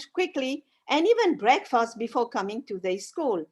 quickly, and even breakfast before coming to the school.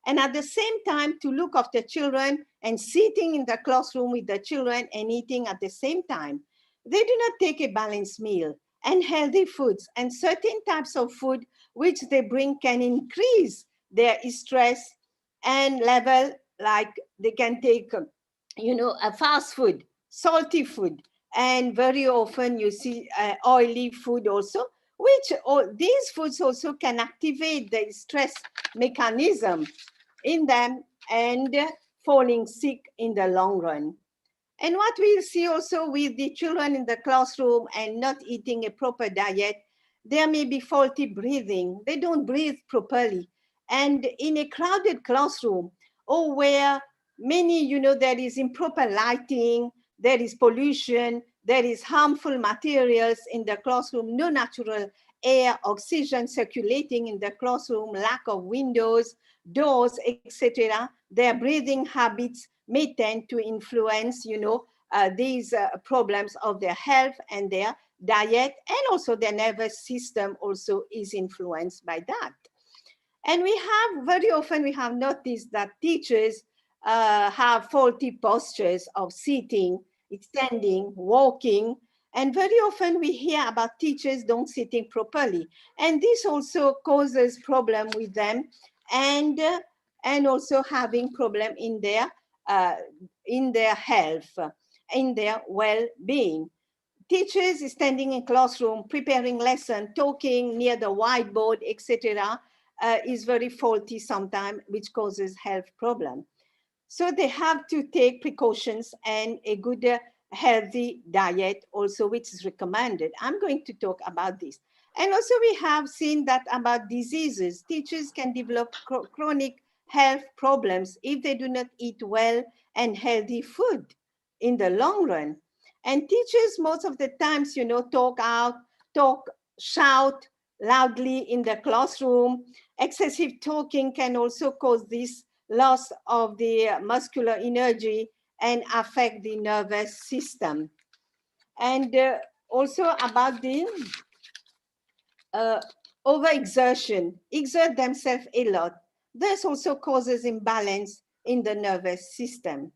And at the same time, to look after children and sitting in the classroom with the children and eating at the same time. They do not take a balanced meal and healthy foods, and certain types of food which they bring can increase their stress and level, like they can take, a fast food, salty food, and very often you see oily food also, which these foods also can activate the stress mechanism in them and falling sick in the long run. And what we'll see also with the children in the classroom and not eating a proper diet, there may be faulty breathing. They don't breathe properly. And in a crowded classroom, or where many, there is improper lighting, there is pollution, there is harmful materials in the classroom, no natural air, oxygen circulating in the classroom, lack of windows, doors, etc. Their breathing habits may tend to influence, these problems of their health and their diet, and also their nervous system also is influenced by that. And very often we have noticed that teachers have faulty postures of sitting, standing, walking, and very often we hear about teachers don't sitting properly. And this also causes problem with them, and also having problem in their health, in their well-being. Teachers standing in classroom, preparing lesson, talking near the whiteboard, etc., is very faulty sometimes, which causes health problem. So they have to take precautions and a good healthy diet also, which is recommended. I'm going to talk about this. And also we have seen that about diseases. Teachers can develop chronic health problems if they do not eat well and healthy food in the long run. And teachers most of the times, shout loudly in the classroom. Excessive talking can also cause this loss of the muscular energy and affect the nervous system. And also about the overexertion, exert themselves a lot. This also causes imbalance in the nervous system.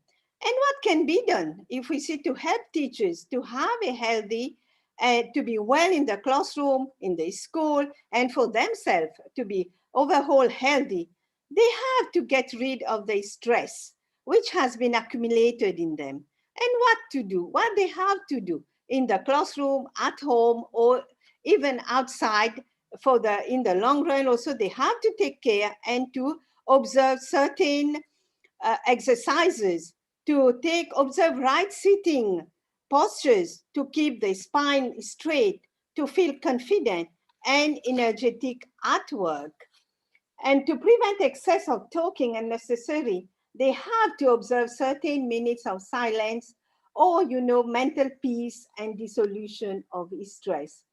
And what can be done if we see to help teachers to have a healthy, to be well in the classroom, in the school, and for themselves to be overall healthy? They have to get rid of the stress which has been accumulated in them. And what to do, what they have to do in the classroom, at home, or even outside. In the long run also, they have to take care and to observe certain exercises, to observe right sitting postures, to keep the spine straight, to feel confident and energetic at work. And to prevent excess of talking unnecessary, they have to observe certain minutes of silence or, mental peace and dissolution of stress.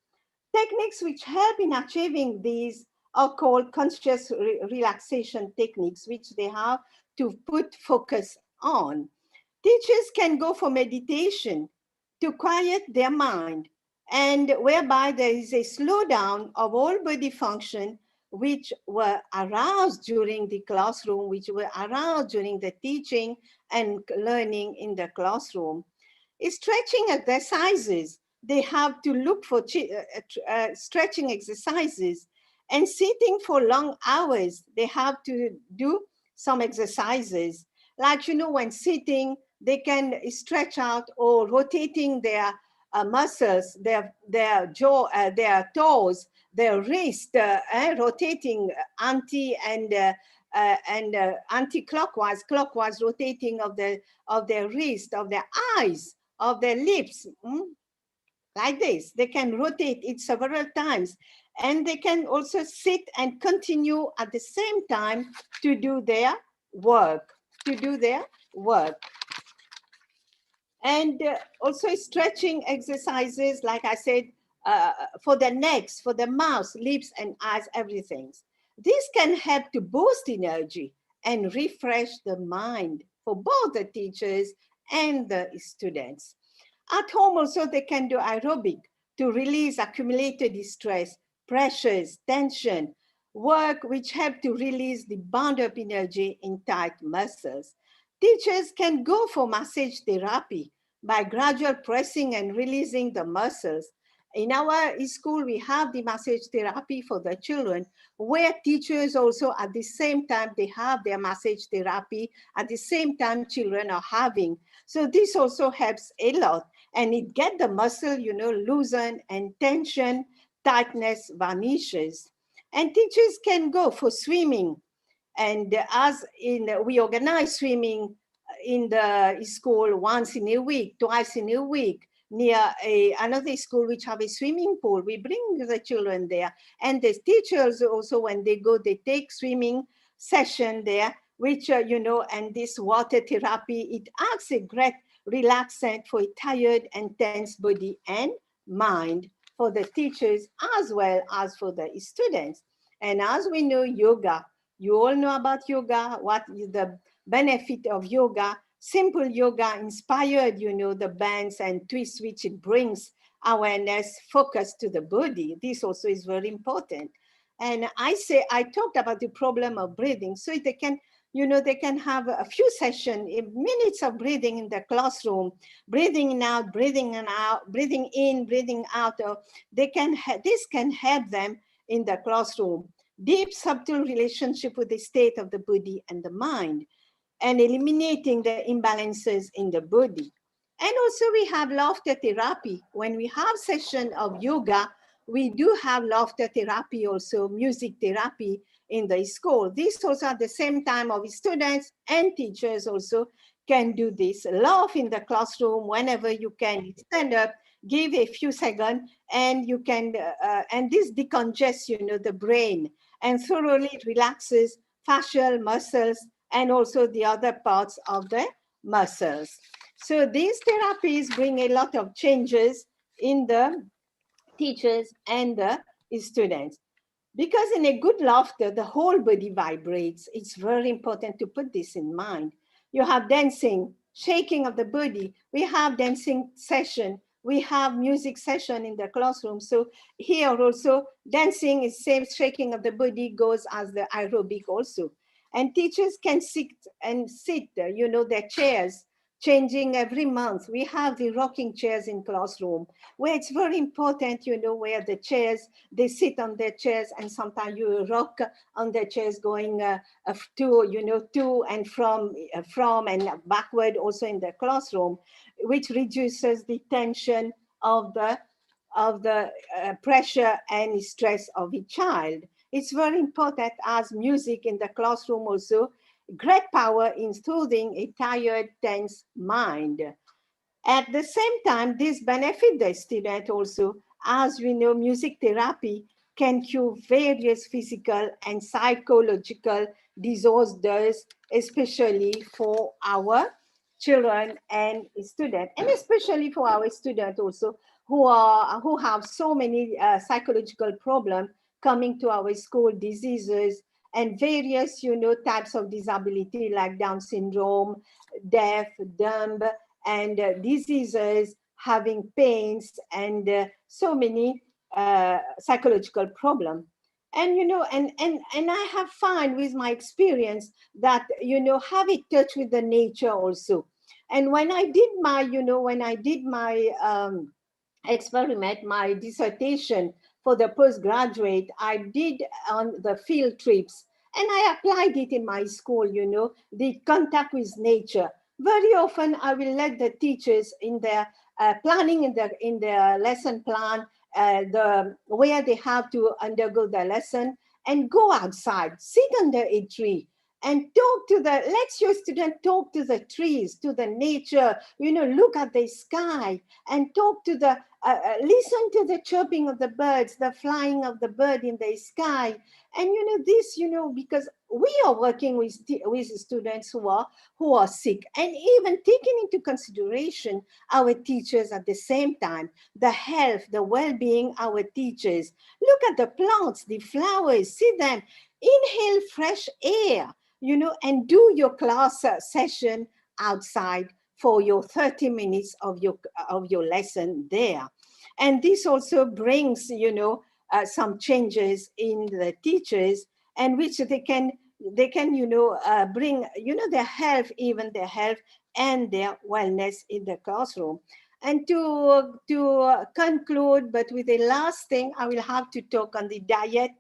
Techniques which help in achieving these are called conscious relaxation techniques, which they have to put focus on. Teachers can go for meditation to quiet their mind, and whereby there is a slowdown of all body function which were aroused during the classroom, which were aroused during the teaching and learning in the classroom. Stretching exercises, they have to look for stretching exercises, and sitting for long hours, they have to do some exercises. Like, when sitting, they can stretch out or rotating their muscles, their jaw, their toes, their wrist, rotating anti-clockwise, clockwise rotating of their wrist, of their eyes, of their lips, like this. They can rotate it several times, and they can also sit and continue at the same time to do their work, And also stretching exercises, like I said, for the necks, for the mouth, lips, and eyes, everything. This can help to boost energy and refresh the mind for both the teachers and the students. At home also, they can do aerobic to release accumulated stress, pressures, tension, work which help to release the bound up energy in tight muscles. Teachers can go for massage therapy by gradual pressing and releasing the muscles. In our school, we have the massage therapy for the children, where teachers also at the same time, they have their massage therapy at the same time children are having. So this also helps a lot, and it get the muscle, loosen, and tension, tightness vanishes. And teachers can go for swimming, and as in we organize swimming in the school once in a week, twice in a week, near another school which have a swimming pool. We bring the children there, and the teachers also, when they go, they take swimming session there, which and this water therapy, it acts a great relaxant for a tired and tense body and mind, for the teachers as well as for the students. And as we know, yoga, you all know about yoga, what is the benefit of yoga. Simple yoga inspired, the bends and twists which it brings awareness, focus to the body. This also is very important. And I talked about the problem of breathing. So they can, they can have a few sessions, minutes of breathing in the classroom, breathing in out, breathing in out, breathing in, breathing out. This can help them in the classroom. Deep, subtle relationship with the state of the body and the mind, and eliminating the imbalances in the body. And also we have laughter therapy. When we have session of yoga, we do have laughter therapy, also music therapy in the school. This also at the same time of students and teachers also can do this. Laugh in the classroom whenever you can. Stand up, give a few seconds, and you can, and this decongests, the brain, and thoroughly relaxes facial muscles and also the other parts of the muscles. So these therapies bring a lot of changes in the teachers and the students. Because in a good laughter, the whole body vibrates. It's very important to put this in mind. You have dancing, shaking of the body. We have dancing session. We have music session in the classroom. So here also, dancing is same, shaking of the body goes as the aerobic also. And teachers can sit, their chairs changing every month. We have the rocking chairs in classroom, where it's very important, where the chairs, they sit on their chairs, and sometimes you rock on their chairs going to and from and backward also in the classroom, which reduces the tension of the pressure and stress of a child. It's very important as music in the classroom also, great power in soothing a tired, tense mind. At the same time, this benefit the student also. As we know, music therapy can cure various physical and psychological disorders, especially for our children and students, and especially for our students also who have so many psychological problems coming to our school, diseases and various types of disability like Down syndrome, deaf, dumb, and diseases, having pains, and so many psychological problems. And and I have found with my experience that have a touch with the nature also. And when I did my experiment, my dissertation for the postgraduate, I did on the field trips, and I applied it in my school, the contact with nature. Very often I will let the teachers in their planning, in their lesson plan, the where they have to undergo the lesson, and go outside, sit under a tree and let your student talk to the trees, to the nature, look at the sky and talk to listen to the chirping of the birds, the flying of the bird in the sky. And this, because we are working with students who are sick, and even taking into consideration our teachers at the same time, the health, the well-being, our teachers. Look at the plants, the flowers, see them, inhale fresh air, and do your class session outside for your 30 minutes of your lesson there. And this also brings, some changes in the teachers, and which they can bring their health, even their health and their wellness in the classroom. And to conclude, but with the last thing, I will have to talk on the diet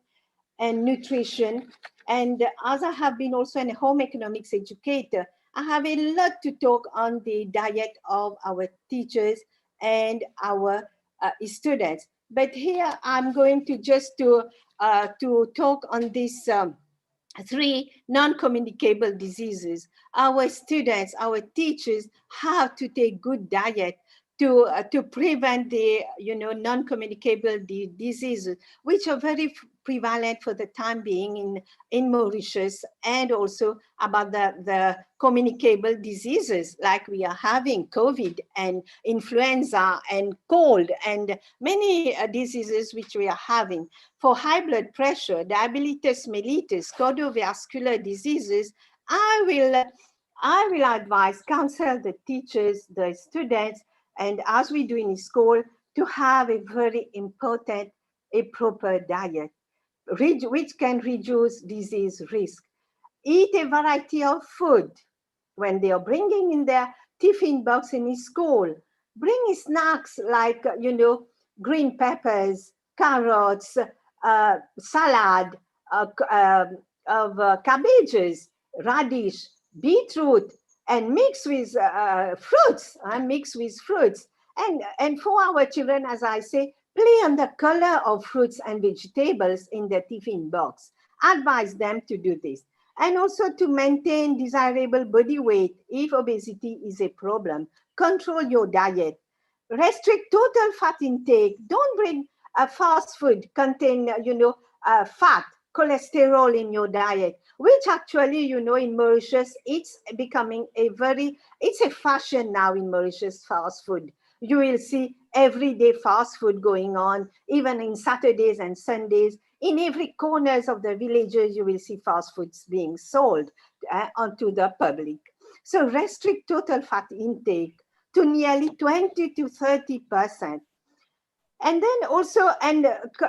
and nutrition. And as I have been also a home economics educator, I have a lot to talk on the diet of our teachers and our students. But here I'm going to just to talk on this 3 non-communicable diseases. Our students, our teachers have to take good diet to prevent the non-communicable diseases, which are very prevalent for the time being in Mauritius, and also about the communicable diseases like we are having COVID and influenza and cold and many diseases which we are having. For high blood pressure, diabetes mellitus, cardiovascular diseases, I will advise, counsel the teachers, the students, and as we do in school, to have a very important, a proper diet, which can reduce disease risk. Eat a variety of food. When they are bringing in their tiffin box in school, bring snacks like, green peppers, carrots, salad, of cabbages, radish, beetroot, and mix with fruits. And for our children, as I say, play on the color of fruits and vegetables in the tiffin box. Advise them to do this. And also to maintain desirable body weight if obesity is a problem. Control your diet. Restrict total fat intake. Don't bring fast food contain, fat, cholesterol in your diet, which actually, in Mauritius, it's becoming it's a fashion now in Mauritius, fast food. You will see everyday fast food going on, even in Saturdays and Sundays. In every corners of the villages, you will see fast foods being sold onto the public. So restrict total fat intake to nearly 20 to 30%. And then also,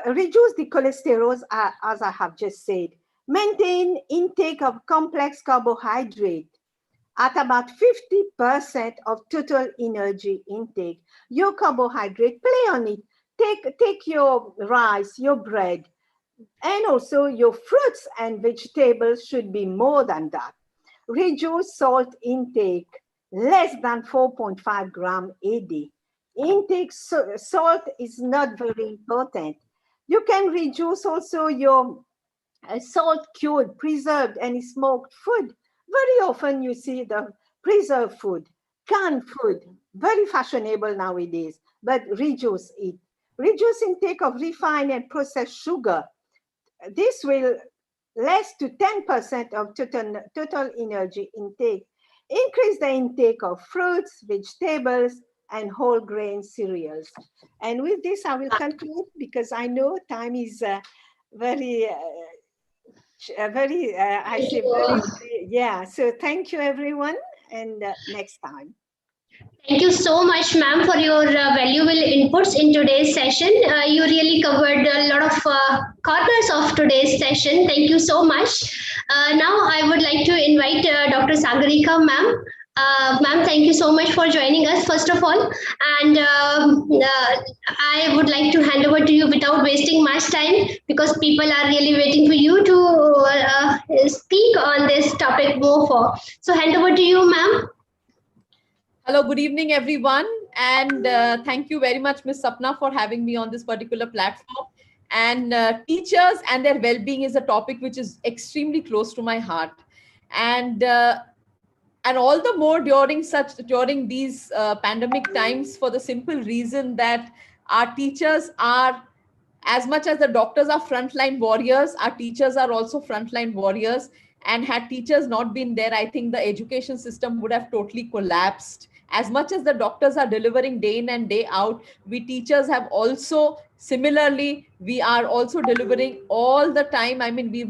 reduce the cholesterol, as I have just said. Maintain intake of complex carbohydrate at about 50% of total energy intake. Your carbohydrate, play on it. Take your rice, your bread, and also your fruits and vegetables should be more than that. Reduce salt intake, less than 4.5 grams a day. Intake salt is not very important. You can reduce also your salt cured, preserved, and smoked food. Very often you see the preserved food, canned food, very fashionable nowadays, but reduce it. Reduce intake of refined and processed sugar. This will less to 10% of total energy intake. Increase the intake of fruits, vegetables, and whole grain cereals. And with this, I will conclude because I know time is very, yeah. So thank you, everyone, and next time. Thank you so much, ma'am, for your valuable inputs in today's session. You really covered a lot of corners of today's session. Thank you so much. Now I would like to invite Dr. Sagarika, ma'am. Ma'am, thank you so much for joining us, first of all. And I would like to hand over to you without wasting much time because people are really waiting for you to speak on this topic more for. So hand over to you, ma'am. Hello, good evening, everyone. And thank you very much, Ms. Sapna, for having me on this particular platform. And teachers and their well-being is a topic which is extremely close to my heart. And all the more during these pandemic times, for the simple reason that our teachers are, as much as the doctors are frontline warriors, our teachers are also frontline warriors. And had teachers not been there, I think the education system would have totally collapsed. As much as the doctors are delivering day in and day out, we teachers have also, similarly, we are also delivering all the time. I mean, we've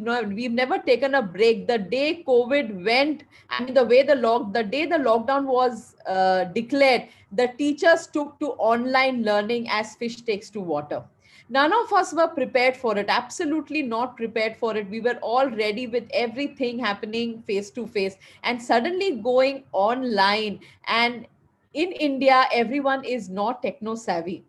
never taken a break. The day COVID went, I mean, the day the lockdown was declared, the teachers took to online learning as fish takes to water. None of us were prepared for it, absolutely not prepared for it. We were all ready with everything happening face to face, and suddenly going online. And in India, everyone is not techno savvy,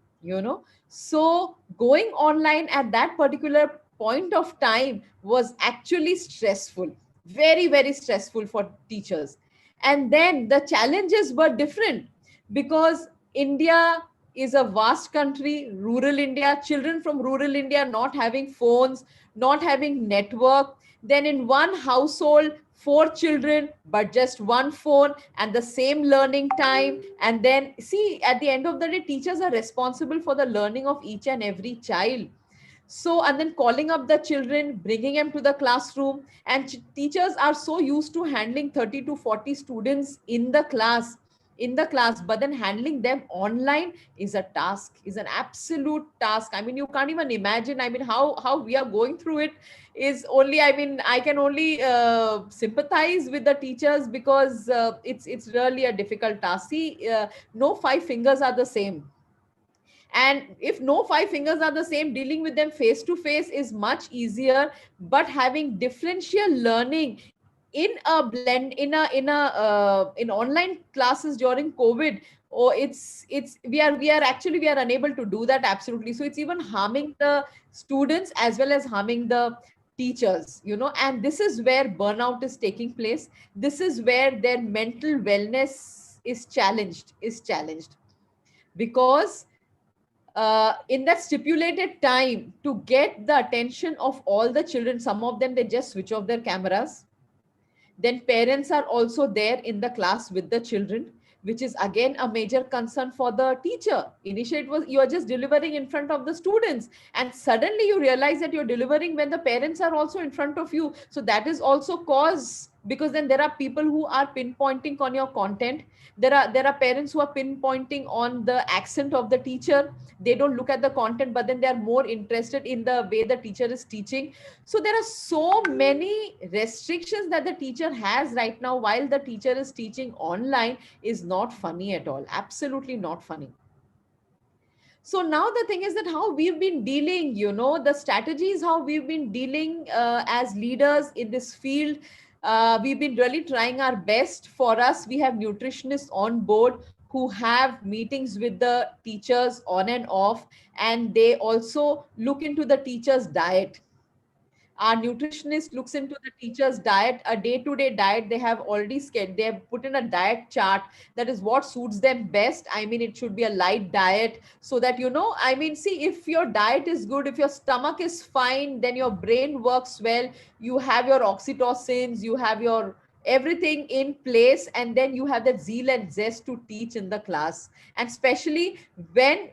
So going online at that particular point of time was actually stressful, very, very stressful for teachers. And then the challenges were different because India is a vast country, rural India, children from rural India not having phones, not having network. Then in one household, four children, but just one phone and the same learning time. And then, see, at the end of the day, teachers are responsible for the learning of each and every child. So, and then calling up the children, bringing them to the classroom, and teachers are so used to handling 30 to 40 students in the class, but then handling them online is a task, is an absolute task. I mean, you can't even imagine. I mean, how we are going through it is only, I mean, I can only sympathize with the teachers, because it's really a difficult task. See, no five fingers are the same, and if no five fingers are the same, dealing with them face to face is much easier. But having differential learning in a blend, in online classes during COVID, or it's we are unable to do that, absolutely. So it's even harming the students as well as harming the teachers, and this is where burnout is taking place. This is where their mental wellness is challenged, because in that stipulated time, to get the attention of all the children, some of them, they just switch off their cameras. Then parents are also there in the class with the children, which is again a major concern for the teacher. Initially it was, you are just delivering in front of the students, and suddenly you realize that you're delivering when the parents are also in front of you. So that is also cause, because then there are people who are pinpointing on your content. There are parents who are pinpointing on the accent of the teacher. They don't look at the content, but then they are more interested in the way the teacher is teaching. So there are so many restrictions that the teacher has right now while the teacher is teaching online. Is not funny at all, absolutely not funny. So now the thing is that how we've been dealing, the strategies, how we've been dealing as leaders in this field. We've been really trying our best. For us, we have nutritionists on board who have meetings with the teachers on and off, and they also look into the teacher's diet. Our nutritionist looks into the teacher's diet, a day-to-day diet. They have already scheduled, they have put in a diet chart, that is what suits them best. I mean, it should be a light diet, so that, I mean, see, if your diet is good, if your stomach is fine, then your brain works well. You have your oxytocins, you have your everything in place, and then you have that zeal and zest to teach in the class. And especially when,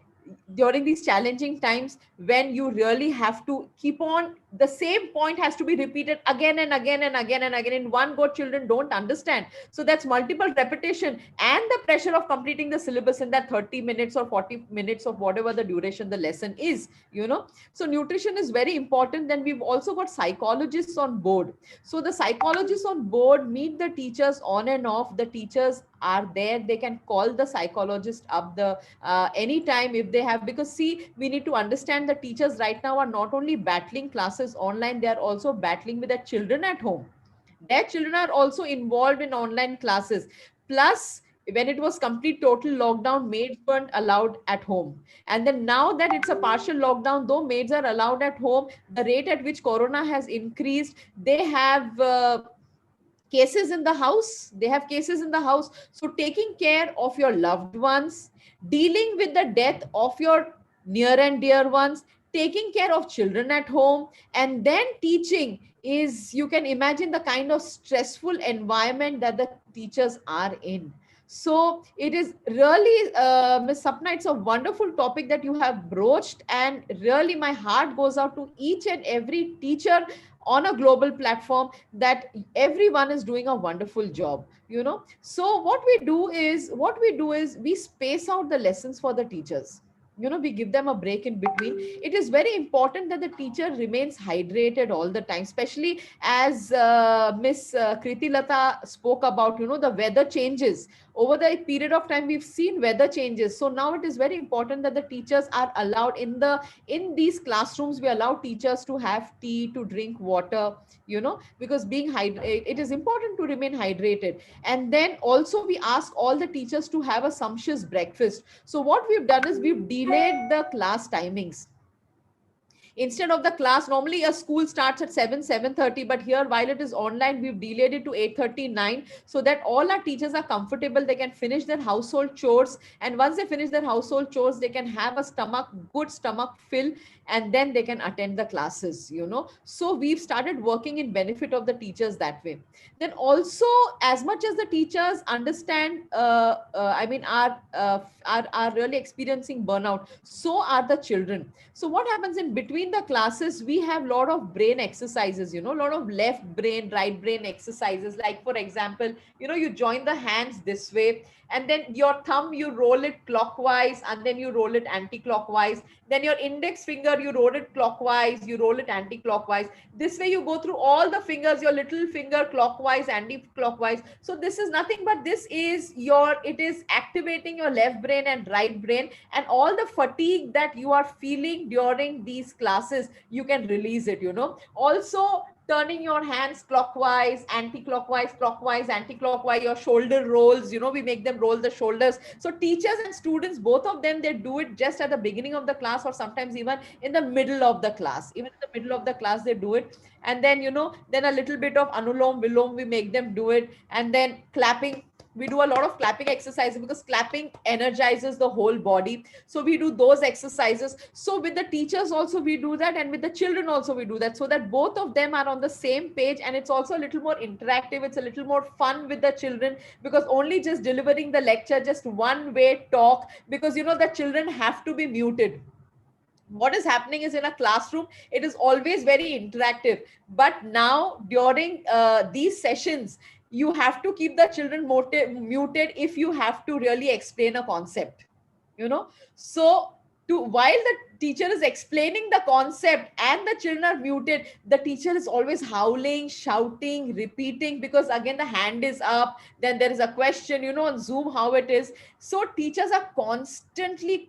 during these challenging times, when you really have to keep on, the same point has to be repeated again and again and again and again. In one go, children don't understand, so that's multiple repetition, and the pressure of completing the syllabus in that 30 minutes or 40 minutes of whatever the duration the lesson is. So nutrition is very important. Then we've also got psychologists on board. So the psychologists on board meet the teachers on and off. The teachers are there, they can call the psychologist up the anytime if they have, because see, we need to understand the teachers right now are not only battling classes online, they are also battling with their children at home. Their children are also involved in online classes. Plus, when it was complete total lockdown, maids weren't allowed at home. And then now that it's a partial lockdown, though maids are allowed at home, the rate at which corona has increased, they have cases in the house. They have cases in the house. So taking care of your loved ones, dealing with the death of your near and dear ones, taking care of children at home, and then teaching is, you can imagine the kind of stressful environment that the teachers are in. So it is really, Ms. Sapna, it's a wonderful topic that you have broached, and really my heart goes out to each and every teacher on a global platform, that everyone is doing a wonderful job. So what we do is we space out the lessons for the teachers. We give them a break in between. It is very important that the teacher remains hydrated all the time, especially as Miss Kriti Lata spoke about, the weather changes. Over the period of time, we've seen weather changes. So now it is very important that the teachers are allowed in these classrooms, we allow teachers to have tea, to drink water, because being hydrated, it is important to remain hydrated. And then also we ask all the teachers to have a sumptuous breakfast. So what we've done is we've delayed the class timings. Instead of the class, normally a school starts at 7:30, but here, while it is online, we've delayed it to 8:39, so that all our teachers are comfortable. They can finish their household chores, and once they finish their household chores, they can have a good stomach fill, and then they can attend the classes. So we've started working in benefit of the teachers that way. Then also, as much as the teachers understand, are really experiencing burnout, so are the children. So what happens in between the classes, we have a lot of brain exercises, a lot of left brain, right brain exercises. Like, for example, you join the hands this way, and then your thumb, you roll it clockwise, and then you roll it anti-clockwise. Then your index finger, you roll it clockwise, you roll it anti-clockwise. This way you go through all the fingers, your little finger clockwise, anti-clockwise. So this is nothing but it is activating your left brain and right brain, and all the fatigue that you are feeling during these classes, you can release it. Also, turning your hands clockwise, anti-clockwise, clockwise, anti-clockwise, your shoulder rolls, we make them roll the shoulders. So teachers and students, both of them, they do it just at the beginning of the class, or sometimes even in the middle of the class. Even in the middle of the class, they do it. And then, then a little bit of anulom vilom, we make them do it. And then clapping, we do a lot of clapping exercises, because clapping energizes the whole body. So we do those exercises. So with the teachers also we do that, and with the children also we do that, so that both of them are on the same page. And it's also a little more interactive, it's a little more fun with the children, because only just delivering the lecture, just one way talk, because the children have to be muted. What is happening is, in a classroom, it is always very interactive, but now during these sessions, you have to keep the children muted if you have to really explain a concept. So while the teacher is explaining the concept and the children are muted, the teacher is always howling, shouting, repeating, because again the hand is up, then there is a question, on Zoom how it is. So teachers are constantly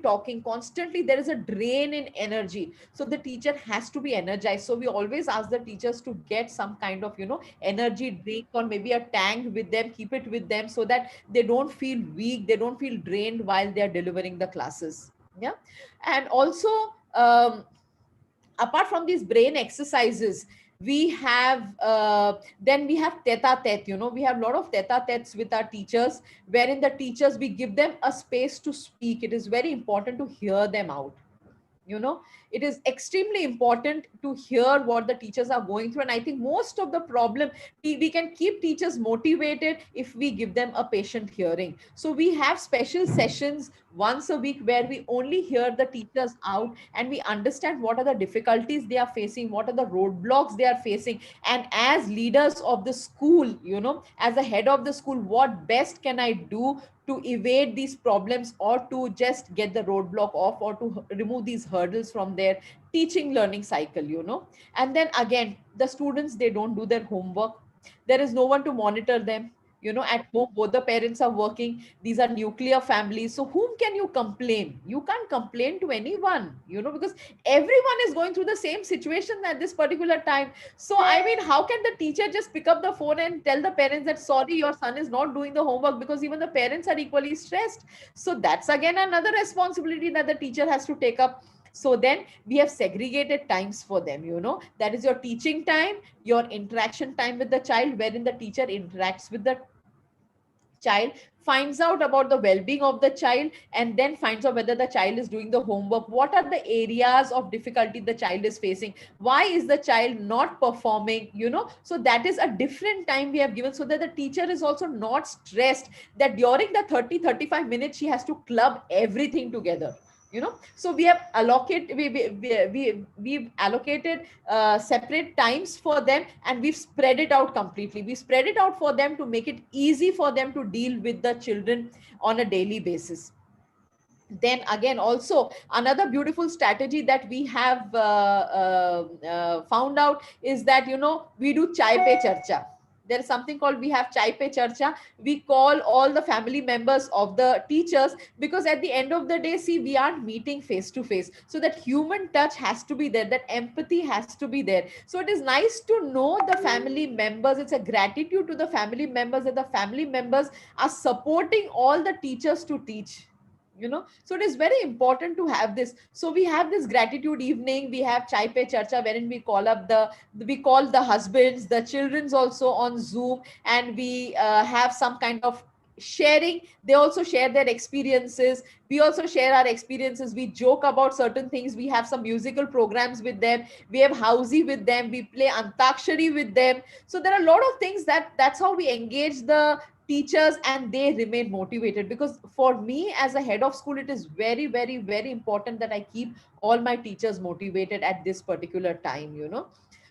talking, constantly there is a drain in energy, so the teacher has to be energized. So we always ask the teachers to get some kind of energy drink, or maybe a tank with them, keep it with them, so that they don't feel weak, they don't feel drained while they are delivering the classes. Yeah. And also, apart from these brain exercises, we have then we have tete-a-tete. We have a lot of tete-a-tetes with our teachers, wherein the teachers, we give them a space to speak. It is very important to hear them out. It is extremely important to hear what the teachers are going through. And I think most of the problem, we can keep teachers motivated if we give them a patient hearing. So we have special sessions once a week, where we only hear the teachers out, and we understand what are the difficulties they are facing, what are the roadblocks they are facing. And as leaders of the school, as the head of the school, what best can I do to evade these problems, or to just get the roadblock off, or to remove these hurdles from their teaching learning cycle. And then again, the students, they don't do their homework. There is no one to monitor them. At home, both the parents are working. These are nuclear families. So whom can you complain? You can't complain to anyone, because everyone is going through the same situation at this particular time. So, I mean, how can the teacher just pick up the phone and tell the parents that, sorry, your son is not doing the homework, because even the parents are equally stressed. So that's again another responsibility that the teacher has to take up. So then we have segregated times for them. That is your teaching time, your interaction time with the child, wherein the teacher interacts with the child, finds out about the well-being of the child, and then finds out whether the child is doing the homework, what are the areas of difficulty the child is facing, why is the child not performing. So that is a different time we have given, so that the teacher is also not stressed that during the 30-35 minutes she has to club everything together. So we have we've allocated separate times for them, and we've spread it out completely. We spread it out for them to make it easy for them to deal with the children on a daily basis. Then again, also another beautiful strategy that we have found out is that we do chai pe charcha. There is something called, we have chai pe charcha. We call all the family members of the teachers, because at the end of the day, see, we aren't meeting face to face. So that human touch has to be there, that empathy has to be there. So it is nice to know the family members. It's a gratitude to the family members, that the family members are supporting all the teachers to teach. So it is very important to have this. So we have this gratitude evening, we have chai pe charcha, wherein we call the husbands, the children's also on Zoom, and we have some kind of sharing. They also share their experiences, we also share our experiences, we joke about certain things, we have some musical programs with them, we have housey with them, we play antakshari with them. So there are a lot of things, that's how we engage the teachers, and they remain motivated. Because for me as a head of school, it is very, very, very important that I keep all my teachers motivated at this particular time.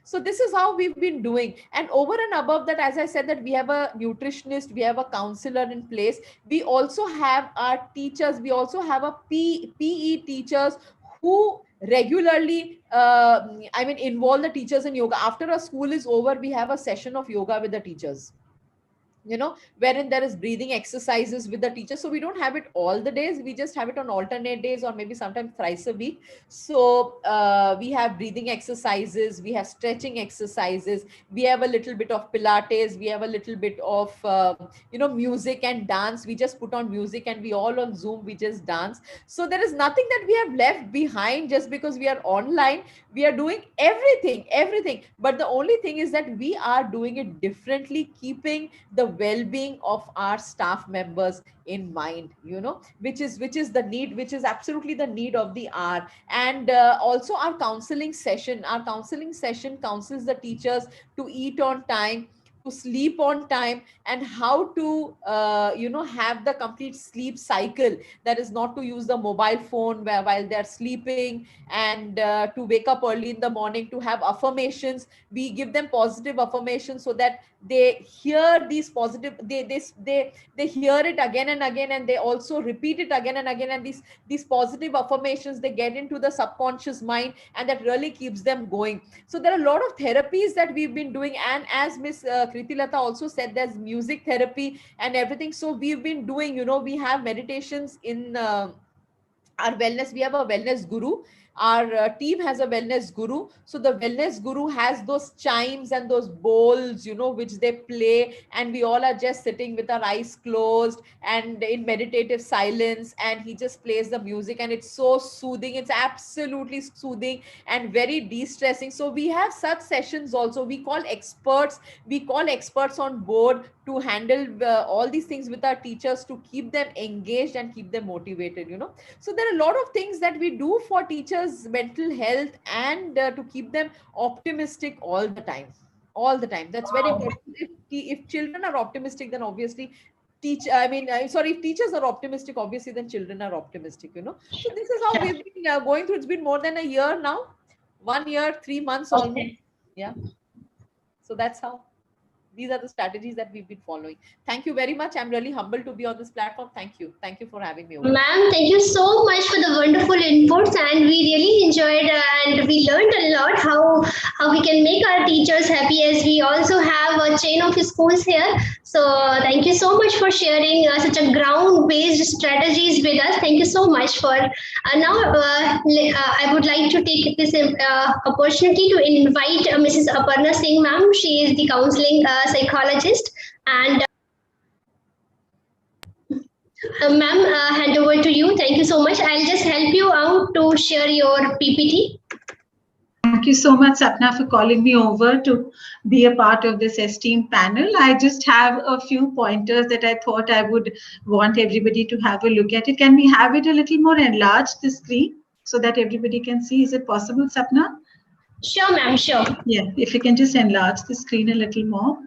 So this is how we've been doing. And over and above that, as I said, that we have a nutritionist, we have a counselor in place, we also have our teachers, we also have a PE teachers who regularly involve the teachers in yoga. After a school is over, we have a session of yoga with the teachers, wherein there is breathing exercises with the teacher. So we don't have it all the days, we just have it on alternate days, or maybe sometimes thrice a week. So we have breathing exercises, we have stretching exercises, we have a little bit of pilates, we have a little bit of music and dance. We just put on music and we all on Zoom, we just dance. So there is nothing that we have left behind just because we are online. We are doing everything, but the only thing is that we are doing it differently, keeping the well-being of our staff members in mind, which is the need, which is absolutely the need of the hour. And also our counseling session counsels the teachers to eat on time, to sleep on time, and how to have the complete sleep cycle. That is, not to use the mobile phone while they're sleeping, and to wake up early in the morning, to have affirmations. We give them positive affirmations so that they hear these positive, they hear it again and again, and they also repeat it again and again. And these positive affirmations, they get into the subconscious mind, and that really keeps them going. So there are a lot of therapies that we've been doing. And as Miss Kritilata also said, there's music therapy and everything. So we've been doing, we have meditations in our wellness. We have a wellness guru. Our team has a wellness guru. So the wellness guru has those chimes and those bowls, which they play, and we all are just sitting with our eyes closed and in meditative silence, and he just plays the music, and it's so soothing. It's absolutely soothing and very de-stressing. So we have such sessions also. We call experts on board to handle all these things with our teachers, to keep them engaged and keep them motivated. So there are a lot of things that we do for teachers' mental health, and to keep them optimistic all the time. All the time. That's very important. If children are optimistic, then obviously if teachers are optimistic, obviously then children are optimistic. So this is how we've been going through. It's been more than a year now, 1 year, 3 months almost. Yeah. So that's how. These are the strategies that we've been following. Thank you very much. I'm really humbled to be on this platform. Thank you. Thank you for having me over. Ma'am, thank you so much for the wonderful inputs, and we really enjoyed and we learned a lot how we can make our teachers happy, as we also have a chain of schools here. So thank you so much for sharing such a ground-based strategies with us. Thank you so much for. I would like to take this opportunity to invite Mrs. Aparna Singh, ma'am. She is the counseling psychologist, and ma'am, hand over to you. Thank you so much. I'll just help you out to share your PPT. Thank you so much, Sapna, for calling me over to be a part of this esteemed panel. I just have a few pointers that I thought I would want everybody to have a look at it. Can we have it a little more enlarged, the screen, so that everybody can see? Is it possible, Sapna? Sure, ma'am, sure. Yeah, if you can just enlarge the screen a little more.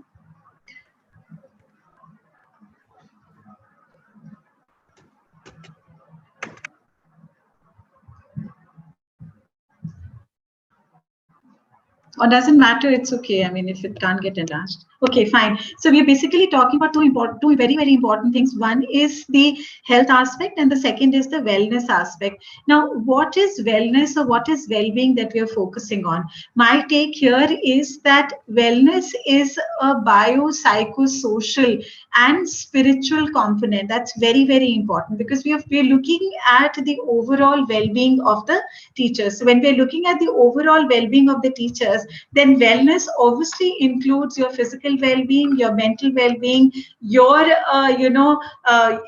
Or doesn't matter, it's okay. I mean, if it can't get enlarged. Okay, fine. So we are basically talking about two very, very important things. One is the health aspect, and the second is the wellness aspect. Now, what is wellness or what is well-being that we are focusing on? My take here is that wellness is a biopsychosocial and spiritual component. That's very, very important because we are looking at the overall well-being of the teachers. So when we are looking at the overall well-being of the teachers, then wellness obviously includes your physical well-being, your mental well-being, your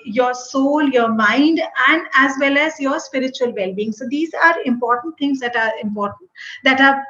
your soul, your mind, and as well as your spiritual well-being. So these are important things that are important, that are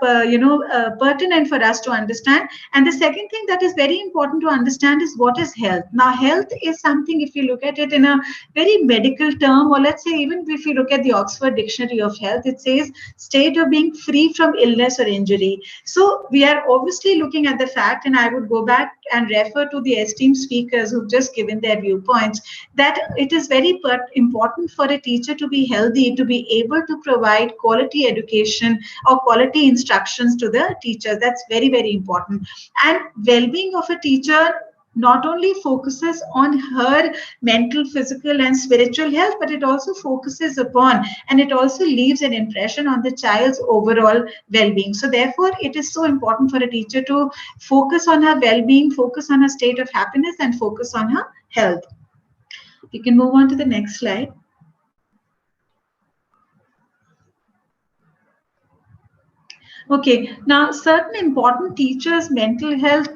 pertinent for us to understand. And the second thing that is very important to understand is what is health. Now, health is something, if you look at it in a very medical term, or let's say even if you look at the Oxford Dictionary of Health, it says state of being free from illness or injury. So we are obviously looking at the fact, and I would go back and refer to the esteemed speakers who've just given their viewpoints, that it is very important for a teacher to be healthy, to be able to provide quality education or quality instructions to the teachers. That's very, very important. And well-being of a teacher not only focuses on her mental, physical, and spiritual health, but it also focuses upon, and it also leaves an impression on the child's overall well-being. So therefore, it is so important for a teacher to focus on her well-being, focus on her state of happiness, and focus on her health. You can move on to the next slide. Okay, now certain important teachers' mental health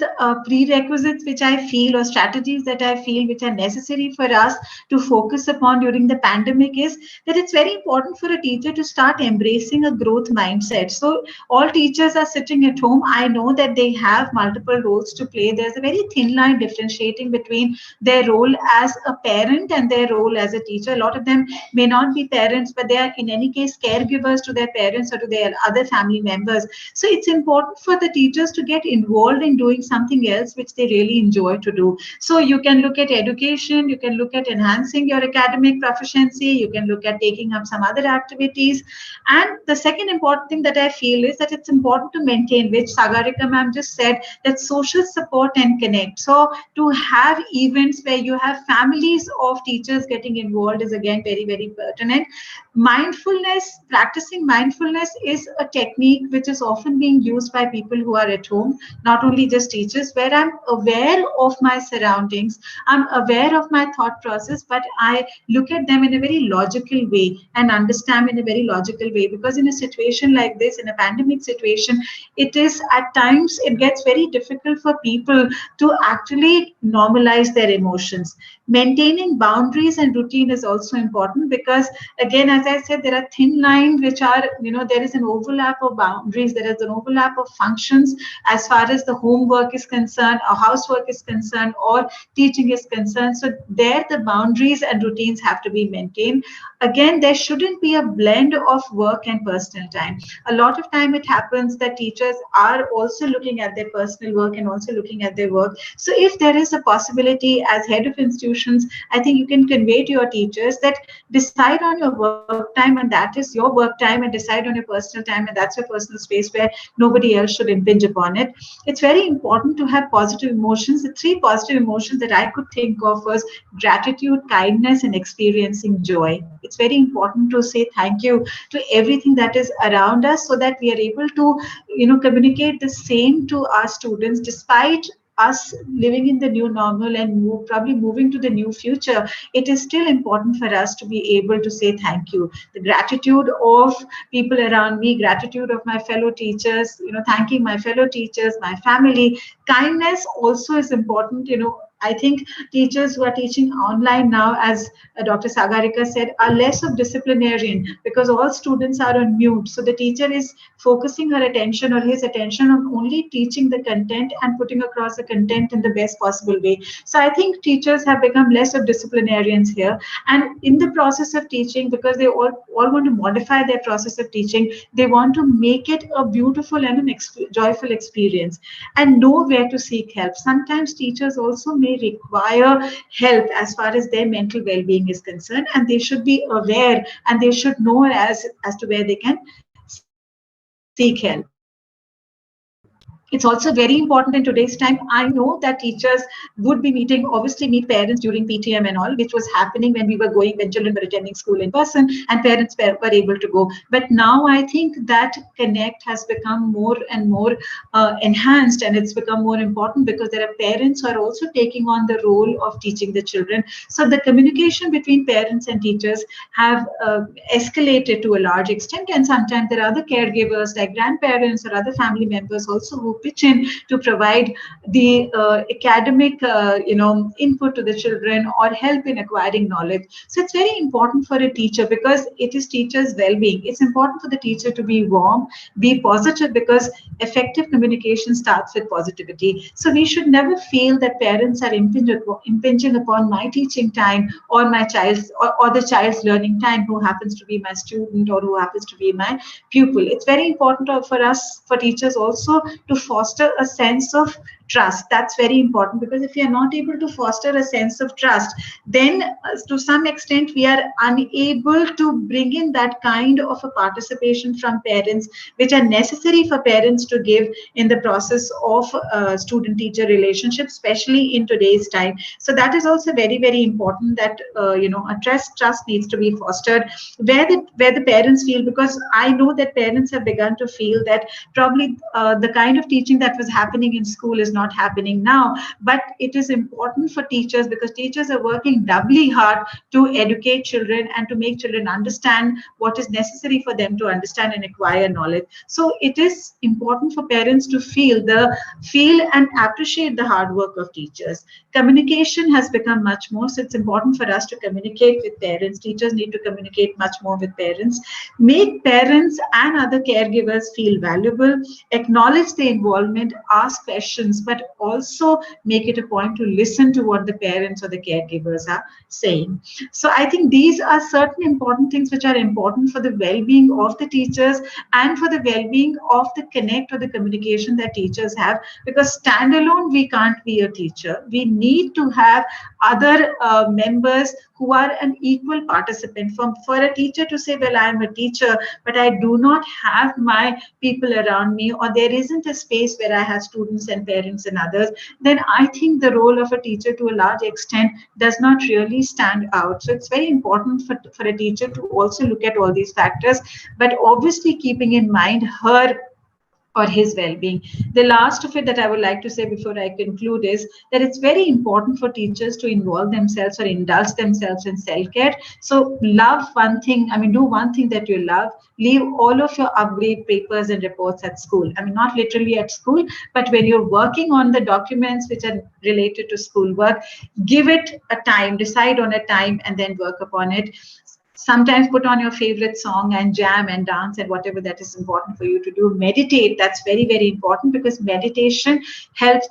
prerequisites, which I feel, or strategies that I feel, which are necessary for us to focus upon during the pandemic, is that it's very important for a teacher to start embracing a growth mindset. So all teachers are sitting at home. I know that they have multiple roles to play. There's a very thin line differentiating between their role as a parent and their role as a teacher. A lot of them may not be parents, but they are in any case caregivers to their parents or to their other family members. So it's important for the teachers to get involved in doing something else which they really enjoy to do. So you can look at education, you can look at enhancing your academic proficiency, you can look at taking up some other activities. And the second important thing that I feel is that it's important to maintain, which Sagarika ma'am just said, that social support and connect. So to have events where you have families of teachers getting involved is again very, very pertinent. Mindfulness, practicing mindfulness is a technique which is often being used by people who are at home, not only just teachers, where I'm aware of my surroundings, I'm aware of my thought process, but I look at them in a very logical way and understand in a very logical way. Because in a situation like this, in a pandemic situation, it is at times, it gets very difficult for people to actually normalize their emotions. Maintaining boundaries and routine is also important because, again, as I said, there are thin lines which are, there is an overlap of boundaries, there is an overlap of functions as far as the homework is concerned, or housework is concerned, or teaching is concerned. So there, the boundaries and routines have to be maintained. Again, there shouldn't be a blend of work and personal time. A lot of time it happens that teachers are also looking at their personal work and also looking at their work. So if there is a possibility as head of institutions, I think you can convey to your teachers that decide on your work time, and that is your work time, and decide on your personal time, and that's your personal space where nobody else should impinge upon it. It's very important to have positive emotions. The three positive emotions that I could think of was gratitude, kindness, and experiencing joy. It's very important to say thank you to everything that is around us so that we are able to, communicate the same to our students despite us living in the new normal and probably moving to the new future. It is still important for us to be able to say thank you. The gratitude of people around me, gratitude of my fellow teachers, thanking my fellow teachers, my family. Kindness also is important. I think teachers who are teaching online now, as Dr. Sagarika said, are less of disciplinarian because all students are on mute. So the teacher is focusing her attention or his attention on only teaching the content and putting across the content in the best possible way. So I think teachers have become less of disciplinarians here. And in the process of teaching, because they all want to modify their process of teaching, they want to make it a beautiful and joyful experience and know where to seek help. Sometimes teachers also may require help as far as their mental well-being is concerned, and they should be aware and they should know as to where they can seek help. It's also very important in today's time. I know that teachers would be obviously meet parents during PTM and all, which was happening when when children were attending school in person and parents were able to go. But now I think that connect has become more and more enhanced, and it's become more important because there are parents who are also taking on the role of teaching the children. So the communication between parents and teachers have escalated to a large extent, and sometimes there are other caregivers like grandparents or other family members also who pitch in to provide the academic input to the children or help in acquiring knowledge. So it's very important for a teacher because it is teachers' well-being. It's important for the teacher to be warm, be positive, because effective communication starts with positivity. So we should never feel that parents are impinging upon my teaching time or my child's or the child's learning time, who happens to be my student or who happens to be my pupil. It's very important for us, for teachers also, to foster a sense of trust. That's very important, because if we are not able to foster a sense of trust, then to some extent we are unable to bring in that kind of a participation from parents which are necessary for parents to give in the process of student teacher relationship, especially in today's time. So that is also very, very important, that a trust needs to be fostered where the parents feel, because I know that parents have begun to feel that probably the kind of teaching that was happening in school is not happening now. But it is important for teachers, because teachers are working doubly hard to educate children and to make children understand what is necessary for them to understand and acquire knowledge. So it is important for parents to feel and appreciate the hard work of teachers. Communication has become much more, so it's important for us to communicate with parents. Teachers need to communicate much more with parents, make parents and other caregivers feel valuable, acknowledge the involvement, ask questions, but also make it a point to listen to what the parents or the caregivers are saying. So I think these are certain important things which are important for the well-being of the teachers and for the well-being of the connect or the communication that teachers have, because standalone we can't be a teacher. We need to have other members who are an equal participant. For a teacher to say, well, I am a teacher, but I do not have my people around me, or there isn't a space where I have students and parents and others, then I think the role of a teacher to a large extent does not really stand out. So it's very important for a teacher to also look at all these factors, but obviously keeping in mind her or his well-being. The last of it that I would like to say before I conclude is that it's very important for teachers to involve themselves or indulge themselves in self-care. So love one thing, do one thing that you love. Leave all of your upgrade papers and reports at school. Not literally at school, but when you're working on the documents which are related to schoolwork, give it a time, decide on a time, and then work upon it. Sometimes put on your favorite song and jam and dance and whatever that is important for you to do. Meditate. That's very, very important, because meditation helps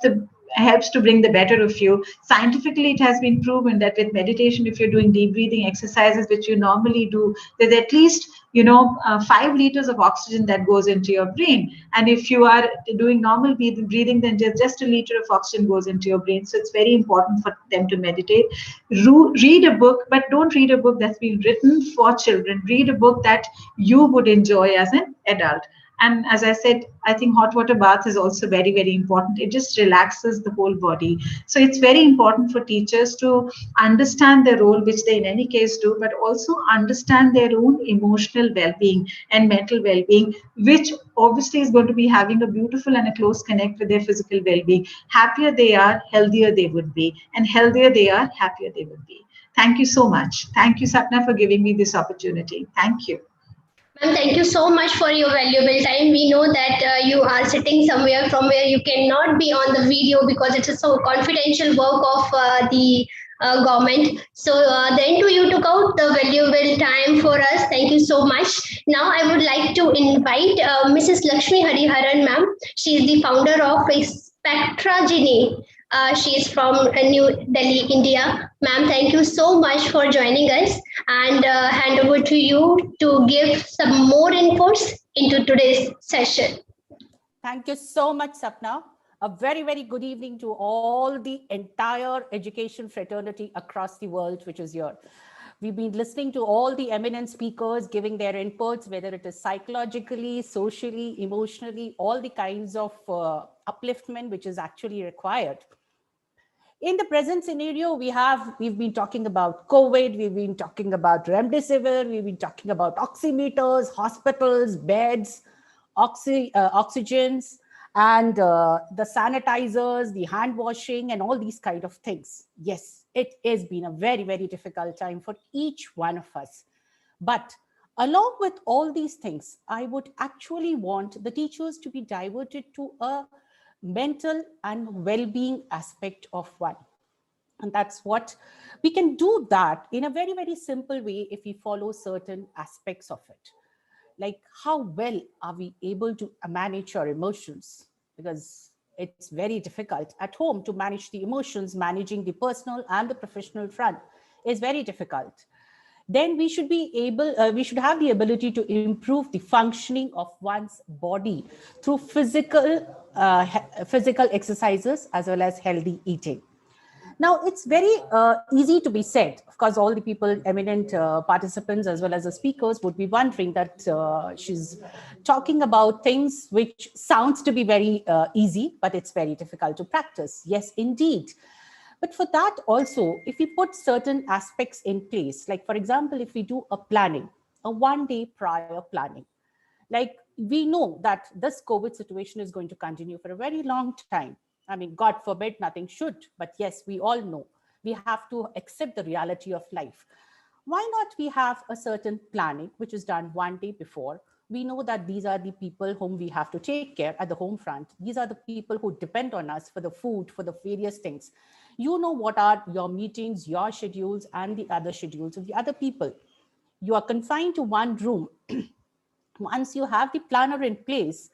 to bring the better of you. Scientifically, it has been proven that with meditation, if you're doing deep breathing exercises, which you normally do, there's at least 5 liters of oxygen that goes into your brain. And if you are doing normal breathing, then just a liter of oxygen goes into your brain. So it's very important for them to meditate. Read a book, but don't read a book that's been written for children. Read a book that you would enjoy as an adult. And as I said, I think hot water bath is also very, very important. It just relaxes the whole body. So it's very important for teachers to understand their role, which they in any case do, but also understand their own emotional well-being and mental well-being, which obviously is going to be having a beautiful and a close connect with their physical well-being. Happier they are, healthier they would be. And healthier they are, happier they would be. Thank you so much. Thank you, Sapna, for giving me this opportunity. Thank you. Ma'am, thank you so much for your valuable time. We know that you are sitting somewhere from where you cannot be on the video because it is so confidential work of the government. So then too, you took out the valuable time for us. Thank you so much. Now I would like to invite Mrs. Lakshmi Hariharan, ma'am. She is the founder of Spectragini. She is from New Delhi, India. Ma'am, thank you so much for joining us, and hand over to you to give some more inputs into today's session. Thank you so much, Sapna. A very, very good evening to all the entire education fraternity across the world, which is here. We've been listening to all the eminent speakers giving their inputs, whether it is psychologically, socially, emotionally, all the kinds of upliftment which is actually required. In the present scenario, we've been talking about COVID, we've been talking about remdesivir, we've been talking about oximeters, hospitals, beds, oxygens, and the sanitizers, the hand washing, and all these kind of things. Yes, it has been a very, very difficult time for each one of us. But along with all these things, I would actually want the teachers to be diverted to a mental and well-being aspect of one. And that's what we can do that in a very, very simple way if we follow certain aspects of it. Like, how well are we able to manage our emotions? Because it's very difficult at home to manage the emotions. Managing the personal and the professional front is very difficult. Then we should be we should have the ability to improve the functioning of one's body through physical exercises as well as healthy eating. Now, it's very easy to be said. Of course, all the people, eminent participants as well as the speakers would be wondering that she's talking about things which sounds to be very easy, but it's very difficult to practice. Yes, indeed. But for that also, if we put certain aspects in place, like for example, if we do a planning, a 1 day prior planning, like we know that this COVID situation is going to continue for a very long time. I mean, God forbid, nothing should, but yes, we all know we have to accept the reality of life. Why not we have a certain planning, which is done 1 day before? We know that these are the people whom we have to take care at the home front. These are the people who depend on us for the food, for the various things. You know what are your meetings, your schedules, and the other schedules of the other people. You are confined to one room. Once you have the planner in place,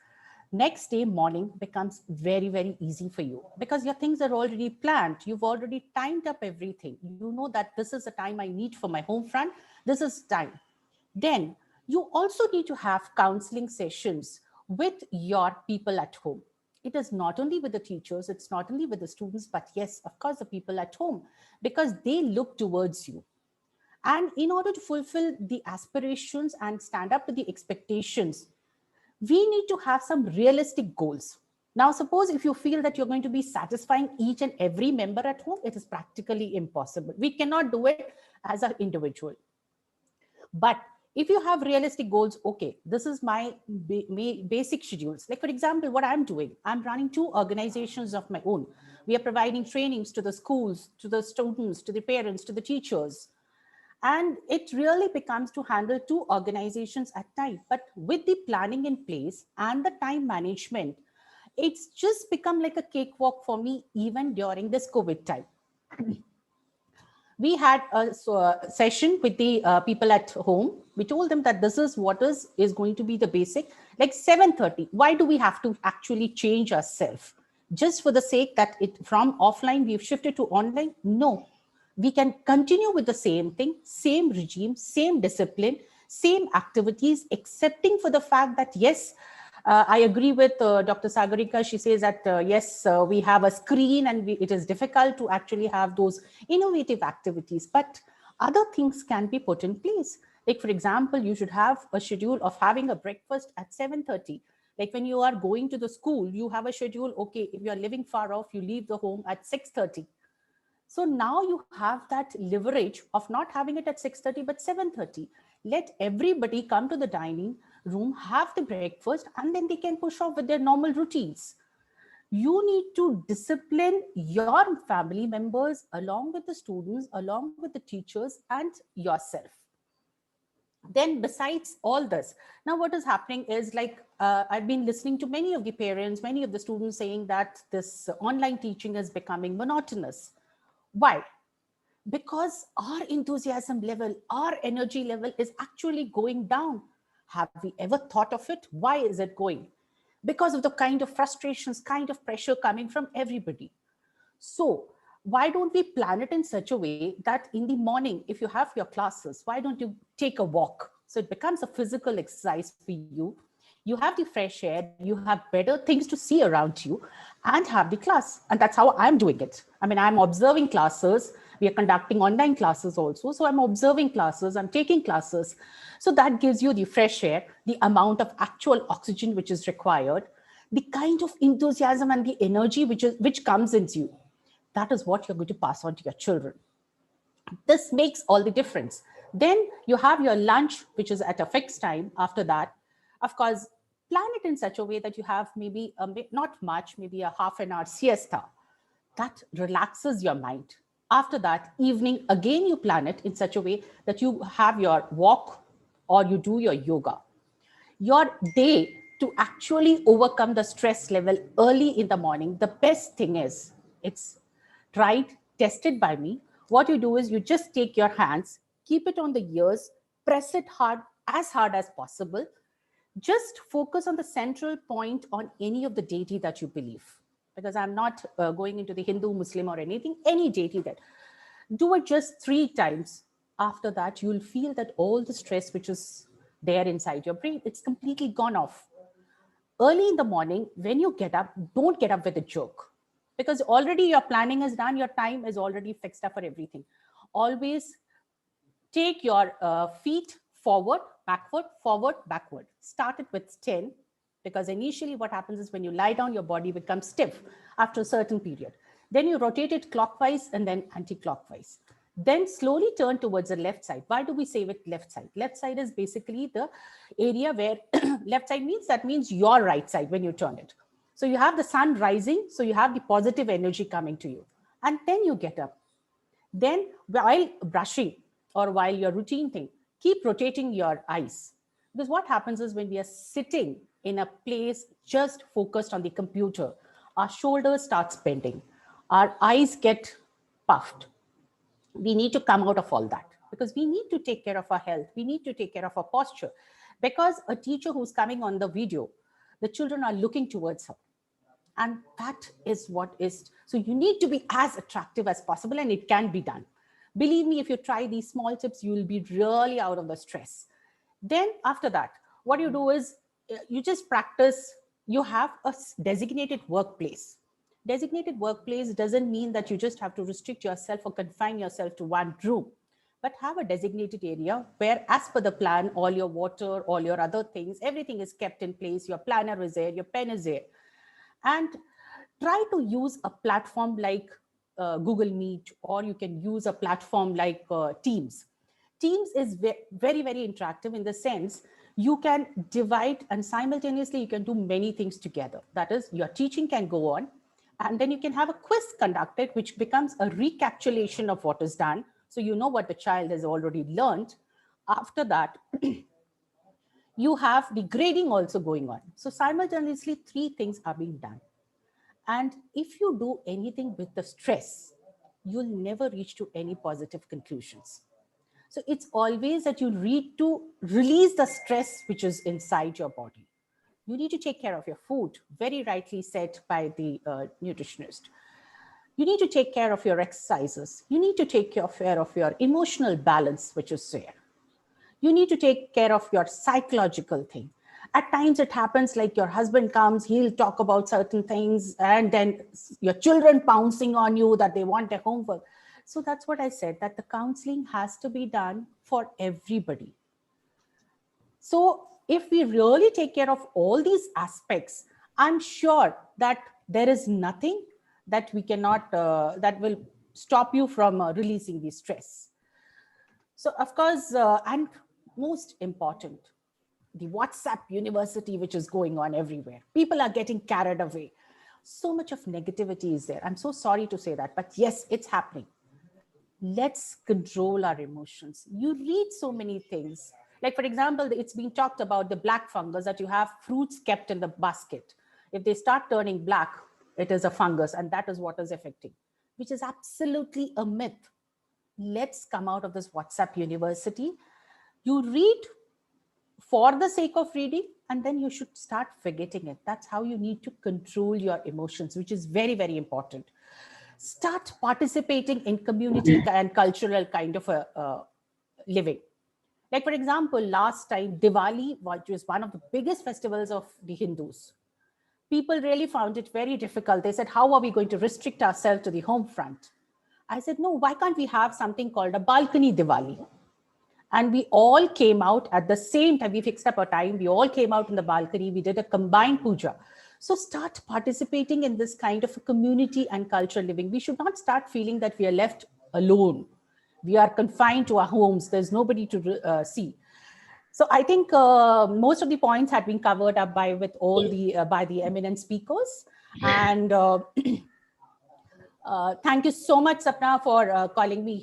next day morning becomes very, very easy for you because your things are already planned. You've already timed up everything. You know that this is the time I need for my home front. This is time. Then you also need to have counseling sessions with your people at home. It is not only with the teachers, it's not only with the students, but yes, of course, the people at home, because they look towards you. And in order to fulfill the aspirations and stand up to the expectations, we need to have some realistic goals. Now, suppose if you feel that you're going to be satisfying each and every member at home, it is practically impossible. We cannot do it as an individual. But if you have realistic goals, okay, this is my basic schedules. Like, for example, what I'm doing, I'm running 2 organizations of my own. We are providing trainings to the schools, to the students, to the parents, to the teachers. And it really becomes to handle 2 organizations at time. But with the planning in place and the time management, it's just become like a cakewalk for me, even during this COVID time. We had a session with the people at home. We told them that this is what is going to be the basic, like 7:30. Why do we have to actually change ourselves? Just for the sake that it from offline, we've shifted to online? No. We can continue with the same thing, same regime, same discipline, same activities, excepting for the fact that, yes, I agree with Dr. Sagarika. She says that, yes, we have a screen and it is difficult to actually have those innovative activities, but other things can be put in place. Like, for example, you should have a schedule of having a breakfast at 7:30. Like when you are going to the school, you have a schedule. Okay, if you're living far off, you leave the home at 6:30. So now you have that leverage of not having it at 6:30, but 7:30. Let everybody come to the dining room, have the breakfast, and then they can push off with their normal routines. You need to discipline your family members along with the students, along with the teachers and yourself. Then besides all this, now what is happening is like, I've been listening to many of the parents, many of the students saying that this online teaching is becoming monotonous. Why? Because our enthusiasm level, our energy level is actually going down. Have we ever thought of it? Why is it going? Because of the kind of frustrations, kind of pressure coming from everybody. So why don't we plan it in such a way that in the morning, if you have your classes, why don't you take a walk? So it becomes a physical exercise for you. You have the fresh air, you have better things to see around you and have the class. And that's how I'm doing it. I mean, I'm observing classes We are conducting online classes also. So I'm observing classes, I'm taking classes. So that gives you the fresh air, the amount of actual oxygen which is required, the kind of enthusiasm and the energy which comes into you. That is what you're going to pass on to your children. This makes all the difference. Then you have your lunch, which is at a fixed time. After that, of course, plan it in such a way that you have maybe not much, maybe a half an hour siesta. That relaxes your mind. After that, evening, again, you plan it in such a way that you have your walk or you do your yoga. Your day, to actually overcome the stress level early in the morning, the best thing is, it's tried, tested by me. What you do is you just take your hands, keep it on the ears, press it hard as possible. Just focus on the central point on any of the deity that you believe. Because I'm not going into the Hindu, Muslim or anything, any deity that. Do it just 3 times. After that, you'll feel that all the stress which is there inside your brain, it's completely gone off. Early in the morning, when you get up, don't get up with a jerk, because already your planning is done, your time is already fixed up for everything. Always take your feet forward, backward. Start it with 10, because initially what happens is when you lie down, your body becomes stiff after a certain period. Then you rotate it clockwise and then anti-clockwise. Then slowly turn towards the left side. Why do we say with left side? Left side is basically the area where left side means, that means your right side when you turn it. So you have the sun rising, so you have the positive energy coming to you. And then you get up. Then while brushing or while your routine thing, keep rotating your eyes. Because what happens is when we are sitting in a place just focused on the computer, our shoulders starts bending, our eyes get puffed. We need to come out of all that, because we need to take care of our health. We need to take care of our posture, because a teacher who's coming on the video, the children are looking towards her. And that is what is, so you need to be as attractive as possible, and it can be done. Believe me, if you try these small tips, you will be really out of the stress. Then after that, what you do is you just practice, you have a designated workplace. Designated workplace doesn't mean that you just have to restrict yourself or confine yourself to one room, but have a designated area where, as per the plan, all your water, all your other things, everything is kept in place. Your planner is there, your pen is there. And try to use a platform like Google Meet, or you can use a platform like Teams. Teams is very, very interactive in the sense you can divide and simultaneously you can do many things together. That is, your teaching can go on, and then you can have a quiz conducted, which becomes a recapitulation of what is done. So you know what the child has already learned. After that, you have the grading also going on. So simultaneously, 3 things are being done. And if you do anything with the stress, you'll never reach to any positive conclusions. So it's always that you need to release the stress which is inside your body. You need to take care of your food, very rightly said by the nutritionist. You need to take care of your exercises. You need to take care of your emotional balance, which is there. You need to take care of your psychological thing. At times it happens like your husband comes, he'll talk about certain things, and then your children pouncing on you that they want their homework. So that's what I said, that the counseling has to be done for everybody. So if we really take care of all these aspects, I'm sure that there is nothing that we cannot, that will stop you from releasing the stress. So of course, and most important, the WhatsApp university, which is going on everywhere. People are getting carried away. So much of negativity is there. I'm so sorry to say that, but yes, it's happening. Let's control our emotions. You read so many things. Like, for example, it's been talked about the black fungus, that you have fruits kept in the basket. If they start turning black, it is a fungus, and that is what is affecting, which is absolutely a myth. Let's come out of this WhatsApp university. You read for the sake of reading, and then you should start forgetting it. That's how you need to control your emotions, which is very, very important. Start participating in community and cultural kind of a living. Like, for example, last time, Diwali, which was one of the biggest festivals of the Hindus, people really found it very difficult. They said, how are we going to restrict ourselves to the home front? I said, no, why can't we have something called a balcony Diwali? And we all came out at the same time. We fixed up a time. We all came out in the balcony. We did a combined puja. So start participating in this kind of a community and cultural living. We should not start feeling that we are left alone. We are confined to our homes. There's nobody to see. So I think most of the points had been covered up by the eminent speakers. And thank you so much, Sapna, for calling me